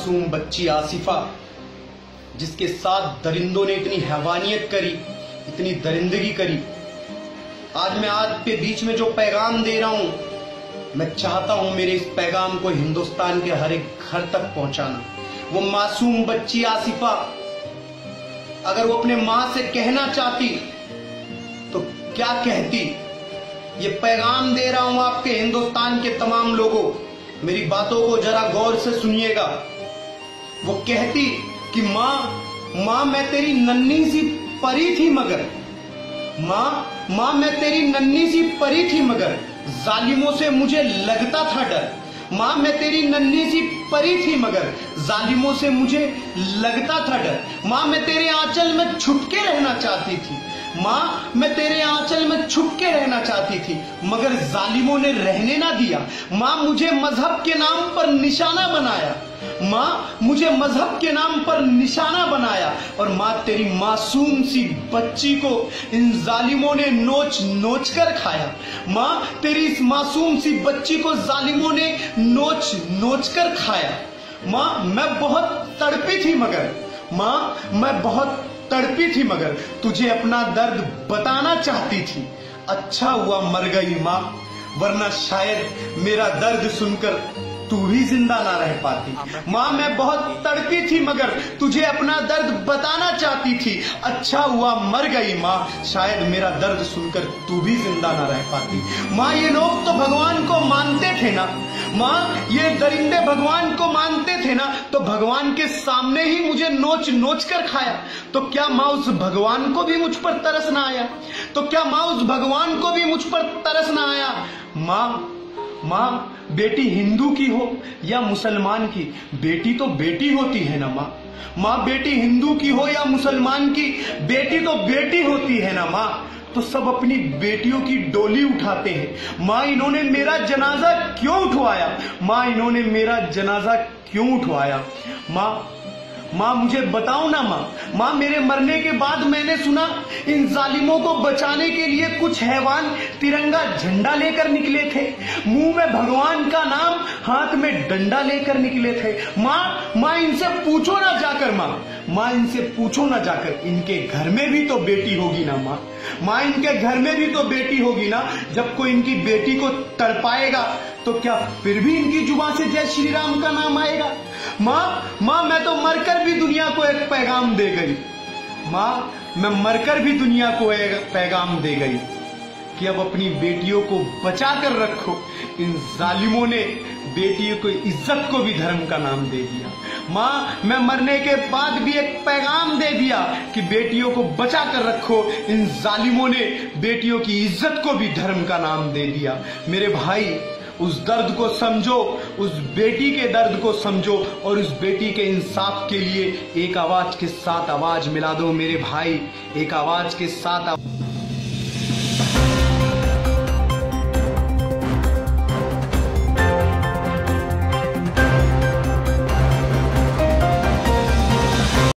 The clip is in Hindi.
मासूम बच्ची आसिफा, जिसके साथ दरिंदों ने इतनी हैवानियत करी, इतनी दरिंदगी करी, आज मैं आपके बीच में जो पैगाम दे रहा हूं, मैं चाहता हूं मेरे इस पैगाम को हिंदुस्तान के हर एक घर तक पहुंचाना। वो मासूम बच्ची आसिफा अगर वो अपने मां से कहना चाहती तो क्या कहती? ये पैगाम दे रहा हूं आपके हिंदुस्तान के तमाम लोगों, मेरी बातों को जरा गौर से सुनिएगा। वो कहती कि मां मैं तेरी नन्ही सी परी थी मगर, मां मैं तेरी नन्ही सी परी थी मगर जालिमों से मुझे लगता था डर। मां मैं तेरी नन्ही सी परी थी मगर जालिमों से मुझे लगता था डर। मां मैं तेरे आंचल में छुप के रहना चाहती थी, मां मैं तेरे आंचल में छुप के रहना चाहती थी मगर जालिमों ने रहने ना दिया। मां मुझे मजहब के नाम पर निशाना बनाया, मां मुझे मजहब के नाम पर निशाना बनाया, और मां तेरी मासूम सी बच्ची को इन जालिमों ने नोच नोच कर खाया। मां तेरी इस मासूम सी बच्ची को जालिमों ने नोच नोच कर खाया। मां मैं बहुत तड़पी थी मगर, मां मैं बहुत तड़पी थी मगर तुझे अपना दर्द बताना चाहती थी। अच्छा हुआ मर गई मां, वरना शायद मेरा दर्द सुनकर तू भी जिंदा ना रह पाती। मां मैं बहुत तड़पी थी मगर तुझे अपना दर्द बताना चाहती थी। अच्छा हुआ मर गई मां, शायद मेरा दर्द सुनकर तू भी जिंदा ना रह पाती। मां ये लोग तो भगवान को मानते थे ना, मां ये दरिंदे भगवान को मानते थे ना, तो भगवान के सामने ही मुझे नोच नोच कर खाया। तो क्या मां उस भगवान को भी मुझ पर तरस ना आया? तो क्या मां उस भगवान को भी मुझ पर तरस ना आया? मां बेटी हिंदू की हो या मुसलमान की, बेटी तो बेटी होती है ना मां बेटी हिंदू की हो या मुसलमान की, बेटी तो बेटी होती है ना मां। तो सब अपनी बेटियों की डोली उठाते हैं। मां इन्होंने मेरा जनाजा क्यों उठवाया? मां इन्होंने मेरा जनाजा क्यों उठवाया? मां मुझे बताओ ना मां मेरे मरने के बाद मैंने सुना इन जालिमों को बचाने के लिए कुछ हैवान तिरंगा झंडा लेकर निकले थे, मुंह में भगवान का नाम, हाथ में डंडा लेकर निकले थे। मां इनसे पूछो ना जाकर, मां इनसे पूछो ना जाकर, इनके घर में भी तो बेटी होगी ना मां इनके घर में भी तो बेटी होगी ना। जब कोई इनकी बेटी को तड़पाएगा तो क्या फिर भी इनकी जुबान से जय श्री राम का नाम आएगा? मां मैं तो मरकर भी दुनिया को एक पैगाम दे गई, मैं मरकर भी दुनिया को एक पैगाम दे गई कि अब अपनी बेटियों को बचा कर रखो। इन जालिमों ने बेटियों को इज्जत को भी धर्म का नाम दे दिया। मैं मरने के बाद भी एक पैगाम दे दिया कि बेटियों को बचा कर रखो। इन जालिमों ने बेटियों की इज्जत को भी धर्म का नाम दे दिया। मेरे भाई, उस दर्द को समझो, उस बेटी के दर्द को समझो, और उस बेटी के इंसाफ के लिए एक आवाज के साथ आवाज मिला दो मेरे भाई, एक आवाज के साथ